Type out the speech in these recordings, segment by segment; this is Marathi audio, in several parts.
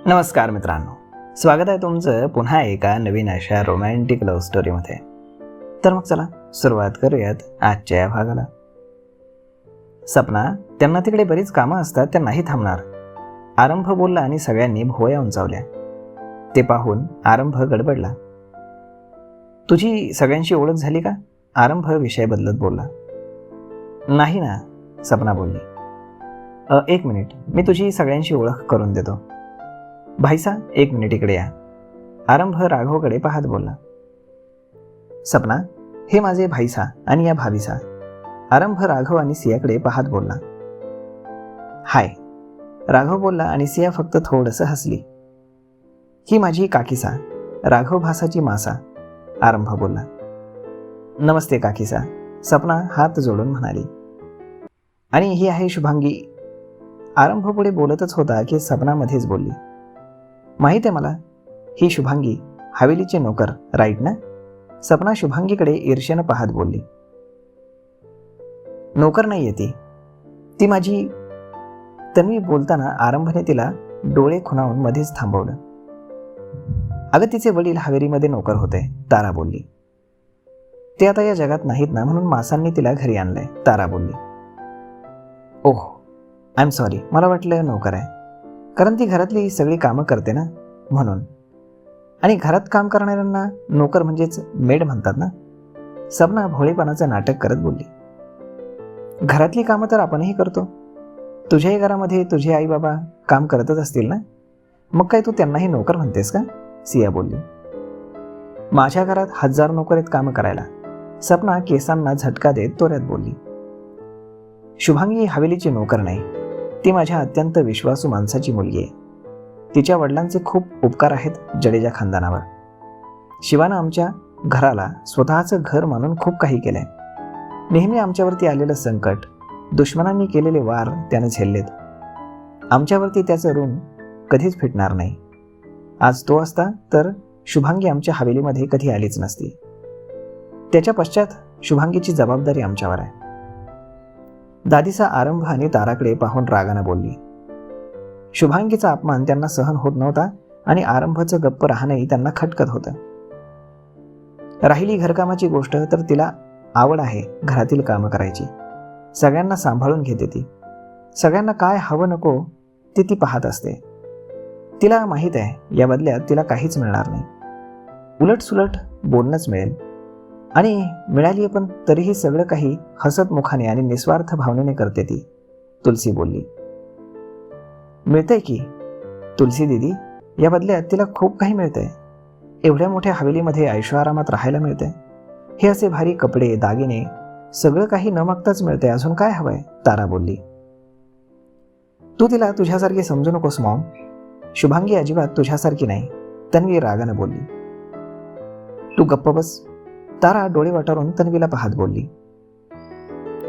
नमस्कार मित्रांनो, स्वागत आहे तुमचं पुन्हा एका नवीन अशा रोमॅन्टिक लव्ह स्टोरीमध्ये. तर मग चला सुरुवात करूयात आजच्या या भागाला. सपना, त्यांना तिकडे बरीच कामं असतात, त्या नाही थांबणार, आरंभ बोलला आणि सगळ्यांनी भोवया उंचावल्या. ते पाहून आरंभ गडबडला. तुझी सगळ्यांशी ओळख झाली का? आरंभ विषय बदलत बोलला. नाही ना, सपना बोलली. एक मिनिट, मी तुझी सगळ्यांशी ओळख करून देतो. भाईसा, एक मिनिट इकडे या. आरंभ राघवकडे पाहत बोलला. सपना, हे माझे भाईसा आणि या भावीसा. आरंभ राघव आणि सियाकडे पाहत बोलला. हाय, राघव बोलला आणि सिया फक्त थोडंसं हसली. ही माझी काकीसा, राघव भासाची मासा, आरंभ बोलला. नमस्ते काकीसा, सपना हात जोडून म्हणाली. आणि ही आहे शुभांगी. आरंभ पुढे बोलतच होता की सपना मध्येच बोलली. माहीत आहे मला, ही शुभांगी हवेलीचे नोकर, राईट ना? सपना शुभांगीकडे ईर्ष्यानं पाहत बोलली. नोकर नाहीये ती माझी. तन्वी बोलताना आरंभने तिला डोळे खुणावून मध्येच थांबवलं. अगं, तिचे वडील हवेलीमध्ये नोकर होते, तारा बोलली. ते आता या जगात नाहीत ना, म्हणून मासांनी तिला घरी आणलंय, तारा बोलली. ओह, आय एम सॉरी, मला वाटलं नोकर आहे, कारण ती घरातली सगळी कामं करते ना, म्हणून. आणि घरात काम करणाऱ्यांना नोकर म्हणजेच मेड म्हणतात ना, सपना भोळेपणाचं नाटक करत बोलली. घरातली कामं तर आपणही करतो. तुझ्याही घरामध्ये तुझे आई बाबा काम करतच असतील ना, मग काय तू त्यांनाही नोकर म्हणतेस का? सिया बोलली. माझ्या घरात 1000 नोकर आहेत कामं करायला, सपना केसांना झटका देत तोऱ्यात बोलली. शुभांगी हवेलीची नोकर नाही, ती माझ्या अत्यंत विश्वासू माणसाची मुलगी आहे. तिच्या वडिलांचे खूप उपकार आहेत जडेजा खानदानावर. शिवानं आमच्या घराला स्वतःचं घर मानून खूप काही केलंय. नेहमी आमच्यावरती आलेलं संकट, दुश्मनांनी केलेले वार त्यानं झेललेत. आमच्यावरती त्याचं ऋण कधीच फिटणार नाही. आज तो असता तर शुभांगी आमच्या हवेलीमध्ये कधी आलीच नसती. त्याच्या पश्चात शुभांगीची जबाबदारी आमच्यावर आहे. दादीचा आरंभ आणि ताराकडे पाहून रागानं बोलली. शुभांगीचा अपमान त्यांना सहन होत नव्हता आणि आरंभचं गप्प राहणंही त्यांना खटकत होतं. राहिली घरकामाची गोष्ट, तर तिला आवड आहे घरातील कामं करायची. सगळ्यांना सांभाळून घेते ती. सगळ्यांना काय हवं नको ते ती पाहत असते. तिला माहीत आहे या बदल्यात तिला काहीच मिळणार नाही, उलटसुलट बोलणंच मिळेल. आणि मिळाली पण तरीही सगळं काही हसत मुखाने आणि निस्वार्थ भावनेने करते ती, तुलसी बोलली. मिळतंय की तुलसी दिदी, या बदल्यात तिला खूप काही मिळतंय. एवढ्या मोठ्या हवेलीमध्ये ऐशोआरामात राहायला मिळतंय. हे असे भारी कपडे, दागिने, सगळं काही न मागताच मिळतंय. अजून काय हवंय? तारा बोलली. तू तिला तुझ्यासारखी समजू नकोस मॉम. शुभांगी अजिबात तुझ्यासारखी नाही, तन्वी रागानं बोलली. तू गप्प बस, तारा डोळे वाटारून तन्वीला पाहत बोलली.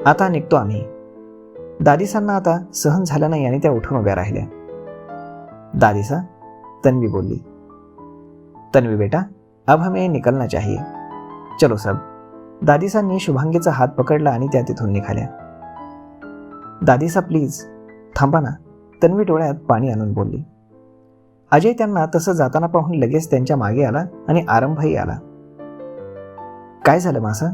आता निघतो आम्ही. दादीसांना आता सहन झालं नाही आणि त्या उठून उभ्या राहिल्या. दादीसा, तन्वी बोलली. तन्वी बेटा, अब हमें निकलना चाहिए, चलो सब. दादीसांनी शुभांगीचा हात पकडला आणि त्या तिथून निघाल्या. दादीसा प्लीज थांबा ना, तन्वी डोळ्यात पाणी आणून बोलली. अजय त्यांना तसं जाताना पाहून लगेच त्यांच्या मागे आला आणि आरंभही आला. काय झालं मासा?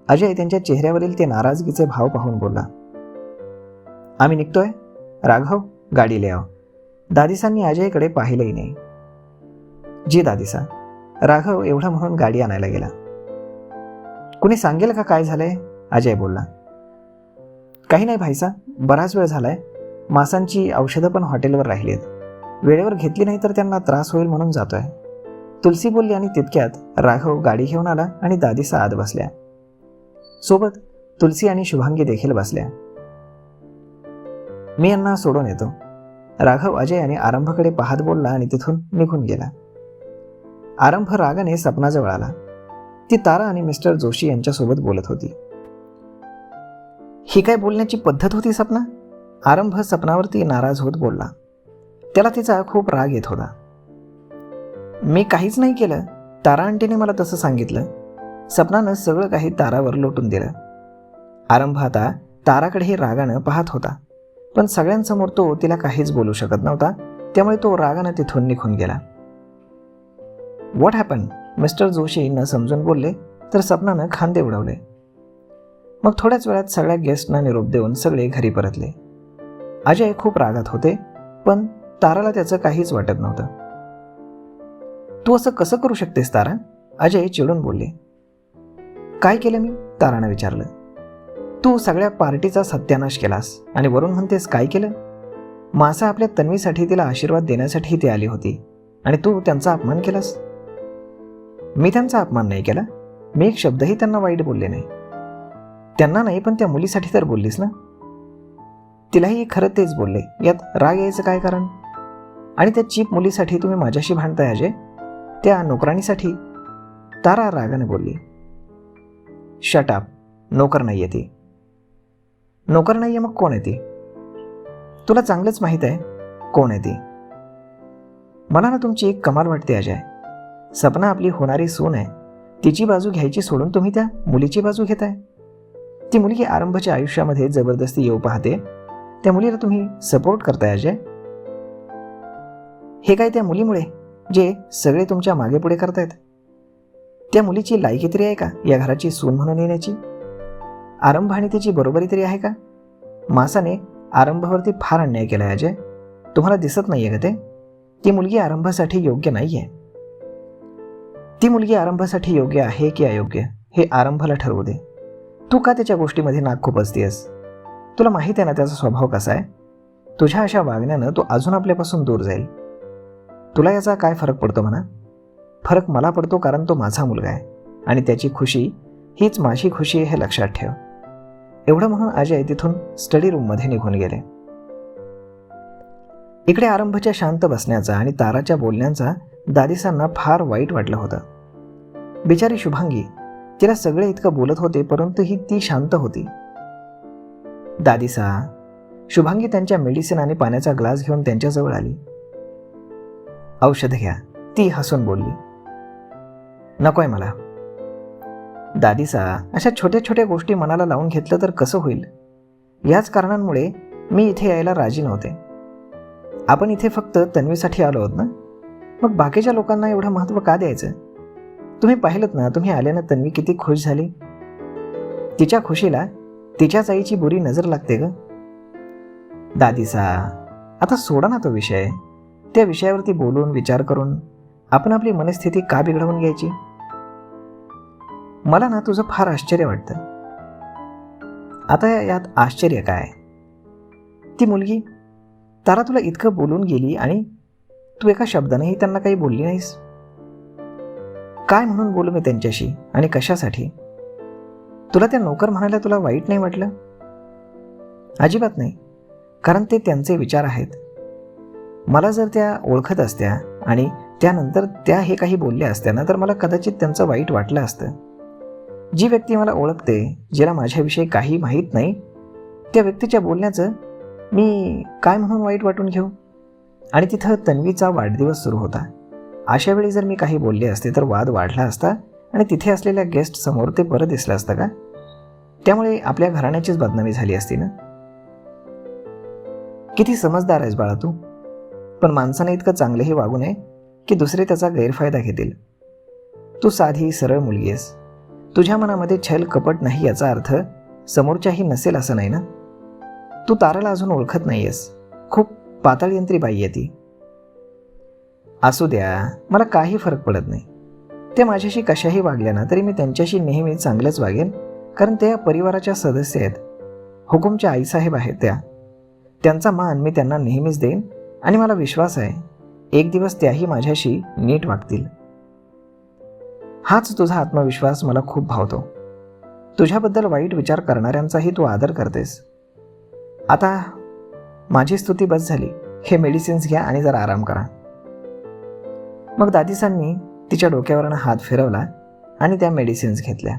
अजय त्यांच्या चेहऱ्यावरील ते नाराजगीचे भाव पाहून बोलला. आम्ही निघतोय, राघव गाडी ले आव. दादीसांनी अजयकडे पाहिलंही नाही. जी दादीसा. राघव एवढं म्हणून गाडी आणायला गेला. कुणी सांगेल का काय झालंय? अजय बोलला. काही नाही भाईसा, बराच वेळ झालाय. मासांची औषधं पण हॉटेलवर राहिलीत. वेळेवर घेतली नाही तर त्यांना त्रास होईल म्हणून जातोय, तुलसी बोलली. आणि तितक्यात राघव गाडी घेऊन आला आणि दादीसा आत बसल्या. सोबत तुलसी आणि शुभांगी देखील बसल्या. मी यांना सोडून येतो, राघव अजय आणि आरंभकडे पाहत बोलला आणि तिथून निघून गेला. आरंभ रागाने सपनाजवळ आला. ती तारा आणि मिस्टर जोशी यांच्यासोबत बोलत होती. ही काय बोलण्याची पद्धत होती सपना? आरंभ सपनावरती नाराज होत बोलला. त्याला तिचा खूप राग येत होता. मी काहीच नाही केलं, तारा आंटीने मला तसं सांगितलं. सपनानं सगळं काही तारावर लोटून दिलं. आरंभ आता ताराकडेही रागानं पाहत होता, पण सगळ्यांसमोर तो तिला काहीच बोलू शकत नव्हता. त्यामुळे तो रागाने तिथून निघून गेला. What happen? मिस्टर जोशी न समजून बोलले तर सपनानं खांदे उडवले. मग थोड्याच वेळात सगळ्या गेस्टना निरोप देऊन सगळे घरी परतले. अजय खूप रागात होते, पण ताराला त्याचं काहीच वाटत नव्हतं. तू असं कसं करू शकतेस तारा? अजय चिडून बोलले. काय केलं मी? तारानं विचारलं. तू सगळ्या पार्टीचा सत्यानाश केलास आणि वरून म्हणतेस काय केलं? मासा आपल्या तन्वीसाठी तिला आशीर्वाद देण्यासाठी ती आली होती आणि तू त्यांचा अपमान केलास. मी त्यांचा अपमान नाही केला. मी एक शब्दही त्यांना वाईट बोलले नाही. त्यांना नाही, पण त्या मुलीसाठी तर बोललीस ना. तिलाही खरं तेच बोलले. यात राग यायचं काय कारण? आणि त्या चीप मुलीसाठी तुम्ही माझ्याशी भांडताय अजय? त्या नोकराणीसाठी? तारा रागाने बोलली. Shut up. नोकर नाही आहे ती. नोकर नाही आहे मग कोण आहे ती? तुला चांगलंच माहीत आहे कोण आहे ती. मला ना तुमची एक कमाल वाटते अजय. सपना आपली होणारी सून आहे, तिची बाजू घ्यायची सोडून तुम्ही त्या मुलीची बाजू घेताय. ती मुलगी आरंभाच्या आयुष्यामध्ये जबरदस्ती येऊ पाहते, त्या मुलीला तुम्ही सपोर्ट करताय अजय. हे काय त्या मुलीमुळे जे सगळे तुमच्या मागे पुढे करतायत? त्या मुलीची लायकी तरी आहे का या घराची सून म्हणून येण्याची? आरंभ आणि तिची बरोबरी तरी आहे का? मासाने आरंभावरती फार अन्याय केलाय अजय. तुम्हाला दिसत नाहीये का ते? ती मुलगी आरंभासाठी योग्य नाहीये. ती मुलगी आरंभासाठी योग्य आहे की अयोग्य हे आरंभाला ठरवू दे. तू का त्याच्या गोष्टीमध्ये नाक खुपसतेस? तुला माहित आहे ना त्याचा स्वभाव कसा आहे. तुझ्या अशा वागण्यानं तो अजून आपल्यापासून दूर जाईल. तुला याचा काय फरक पडतो म्हणा? फरक मला पडतो, कारण तो माझा मुलगा आहे आणि त्याची खुशी हीच माझी खुशी आहे हे लक्षात ठेव. एवढं म्हणून अजय तिथून स्टडी रूममध्ये निघून गेले. इकडे आरंभच्या शांत बसण्याचा आणि ताराच्या बोलण्याचा दादिसांना फार वाईट वाटलं होतं. बिचारी शुभांगी, तिला सगळे इतकं बोलत होते परंतु ती शांत होती. दादिसा, शुभांगी त्यांच्या मेडिसिन आणि पाण्याचा ग्लास घेऊन त्यांच्याजवळ आली. औषध घ्या, ती हसून बोलली. नकोय मला. दादिसा, अशा छोट्या छोट्या गोष्टी मनाला लावून घेतलं तर कसं होईल? याच कारणांमुळे मी इथे यायला राजी नव्हते. आपण इथे फक्त तन्वीसाठी आलो आहोत ना, मग बाकीच्या लोकांना एवढं महत्त्व का द्यायचं? तुम्ही पाहिलंत ना, तुम्ही आल्यानं तन्वी किती खुश झाली. तिच्या खुशीला तिच्याच आईची बुरी नजर लागते ग. दादिसा, आता सोडा ना तो विषय. त्या विषयावरती बोलून विचार करून आपण आपली मनस्थिती का बिघडवून घ्यायची? मला ना तुझं फार आश्चर्य वाटतं. आता यात आश्चर्य काय? ती मुलगी तारा तुला इतकं बोलून गेली आणि तू एका शब्दानेही त्यांना काही बोलली नाहीस. काय म्हणून बोलू मी त्यांच्याशी आणि कशासाठी? तुला त्या नोकर म्हणायला तुला वाईट नाही वाटलं? अजिबात नाही, कारण ते त्यांचे विचार आहेत. मला जर त्या ओळखत असत्या आणि त्यानंतर त्या हे काही बोलल्या असत्या ना, तर मला कदाचित त्यांचं वाईट वाटलं असतं. जी व्यक्ती मला ओळखते, जिला माझ्याविषयी काही माहीत नाही, त्या व्यक्तीच्या बोलण्याचं मी काय म्हणून वाईट वाटून घेऊ? आणि तिथं तन्वीचा वाढदिवस सुरू होता. अशा वेळी जर मी काही बोलले असते तर वाद वाढला असता आणि तिथे असलेल्या गेस्ट समोर ते बरं दिसलं असतं का? त्यामुळे आपल्या घराण्याचीच बदनामी झाली असती ना. किती समजदार आहेस बाळा तू. पण माणसाने इतकं चांगलंही वागू नये की दुसरे त्याचा गैरफायदा घेतील. तू साधी सरळ मुलगी आहेस. तुझ्या मनामध्ये छल कपट नाही याचा अर्थ समोरच्याही नसेल असं नाही ना. तू ताराला अजून ओळखत नाहीयेस. खूप पाताळयंत्री बाई आहे ती. असू द्या, मला काही फरक पडत नाही. ते माझ्याशी कशाही वागल्या ना तरी मी त्यांच्याशी नेहमी चांगलंच वागेन, कारण त्या परिवाराच्या सदस्य आहेत. हुकुमच्या आईसाहेब आहेत त्या. त्यांचा मान मी त्यांना नेहमीच देईन आणि मला विश्वास आहे एक दिवस त्याही माझ्याशी नीट वागतील. हाच तुझा आत्मविश्वास मला खूप भावतो. तुझ्याबद्दल वाईट विचार करणाऱ्यांचाही तू आदर करतेस. आता माझी स्तुती बस झाली. हे मेडिसिन्स घ्या आणि जरा आराम करा. मग दादिसांनी तिच्या डोक्यावरनं हात फिरवला आणि त्या मेडिसिन्स घेतल्या.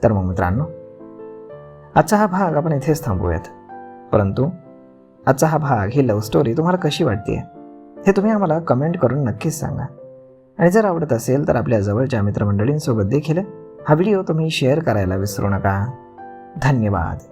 तर मग मित्रांनो, आजचा हा भाग आपण इथेच थांबूयात. परंतु आजचा हा भाग, ही लव्ह स्टोरी तुम्हाला कशी वाटते हे तुम्ही आम्हाला कमेंट करून नक्कीच सांगा. आणि जर आवडत असेल तर आपल्या जवळच्या मित्रमंडळींसोबत देखील हा व्हिडिओ तुम्ही शेअर करायला विसरू नका. धन्यवाद.